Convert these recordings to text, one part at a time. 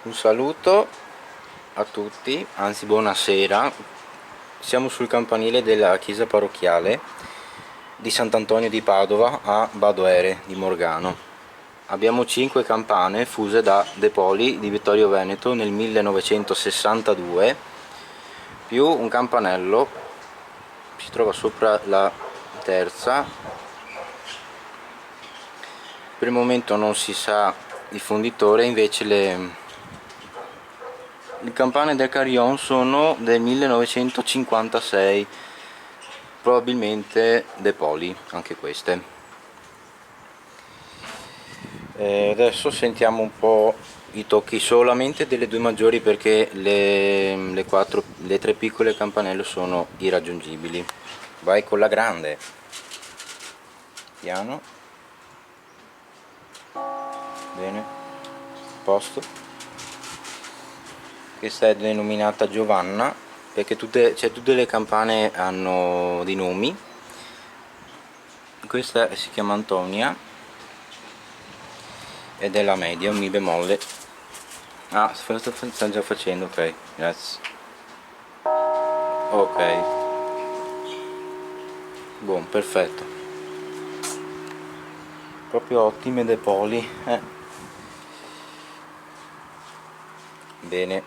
Un saluto a tutti, anzi buonasera. Siamo sul campanile della chiesa parrocchiale di Sant'Antonio di Padova a Badoere di Morgano. Abbiamo 5 campane fuse da De Poli di Vittorio Veneto nel 1962, più un campanello, si trova sopra la terza. Per il momento non si sa il fonditore, invece le campane del Carillon sono del 1956, probabilmente De Poli, anche queste. Adesso sentiamo un po' i tocchi solamente delle due maggiori, perché le tre piccole campanelle sono irraggiungibili. Vai con la grande, piano, bene, posto. Questa è denominata Giovanna perché tutte le campane hanno dei nomi. Questa si chiama Antonia ed è la media, un mi bemolle. Ah, sta già facendo, ok, grazie. Ok, buon, perfetto, proprio ottime De Poli. Bene,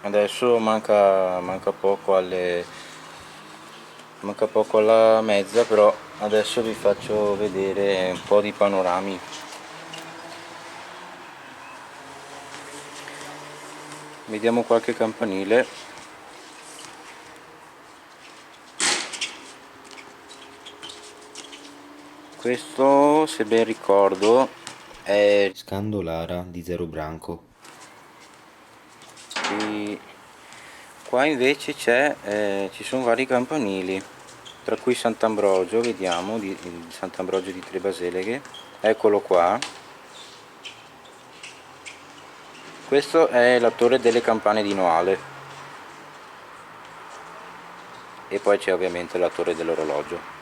adesso manca poco alla mezza, però adesso vi faccio vedere un po' di panorami. Vediamo qualche campanile. Questo, se ben ricordo, è Scandolara di Zero Branco. E qua invece ci sono vari campanili, tra cui Sant'Ambrogio, vediamo, di Sant'Ambrogio di Tre Baseleghe. Eccolo qua. Questo è la torre delle campane di Noale. E poi c'è ovviamente la torre dell'orologio.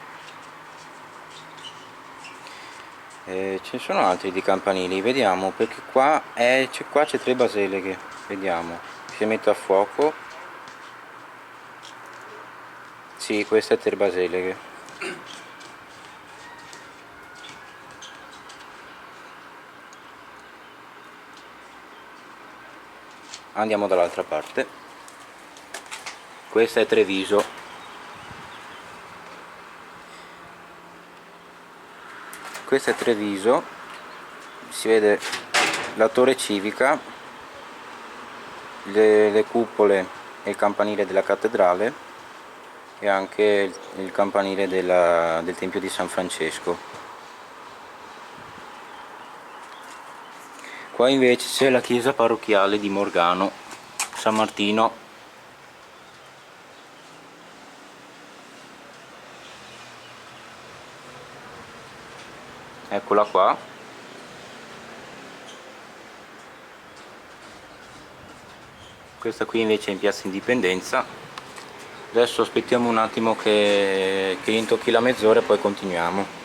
Ce ne sono altri di campanili, vediamo, perché qua c'è Tre Baseleghe, vediamo, si mette a fuoco. Sì, questa è Tre Baseleghe. Andiamo dall'altra parte. Questa è Treviso. Questa è Treviso, si vede la torre civica, le cupole e il campanile della cattedrale e anche il campanile del Tempio di San Francesco. Qua invece c'è la chiesa parrocchiale di Morgano, San Martino. Eccola qua. Questa qui invece è in piazza Indipendenza. Adesso aspettiamo un attimo che intocchi la mezz'ora e poi continuiamo.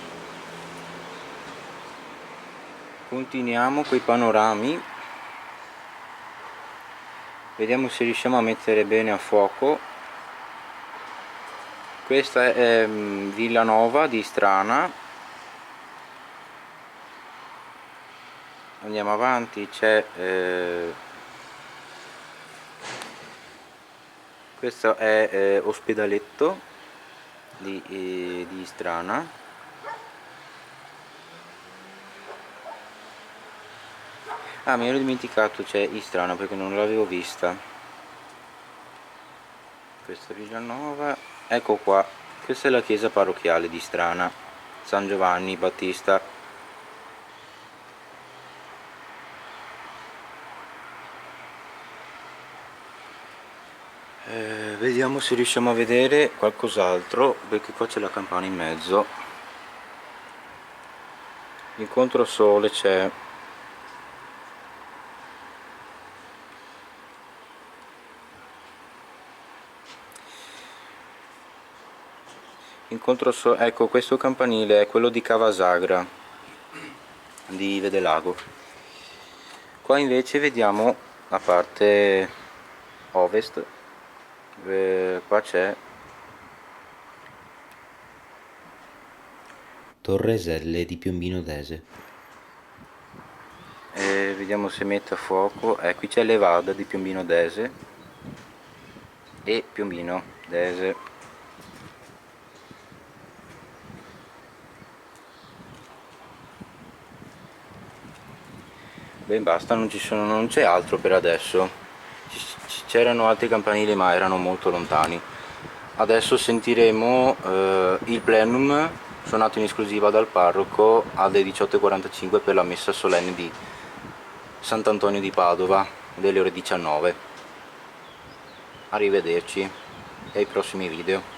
Continuiamo coi panorami. Vediamo se riusciamo a mettere bene a fuoco. Questa è Villanova di Strana. Andiamo avanti, c'è questo è Ospedaletto di Strana. Ah, mi ero dimenticato, c'è Istrana perché non l'avevo vista. Questa è Villanova, ecco qua, questa è la chiesa parrocchiale di Strana, San Giovanni Battista. Vediamo se riusciamo a vedere qualcos'altro, perché qua c'è la campana in mezzo. Il controsole c'è. Ecco, questo campanile è quello di Cavasagra di Vedelago. Qua invece vediamo la parte ovest. Qua c'è Torreselle di Piombino Dese, e vediamo se mette a fuoco. Qui c'è Levada di Piombino Dese e Piombino Dese. Beh, basta, non c'è altro per adesso. C'erano altri campanili ma erano molto lontani. Adesso sentiremo il plenum suonato in esclusiva dal parroco alle 18:45 per la messa solenne di Sant'Antonio di Padova delle ore 19. Arrivederci e ai prossimi video.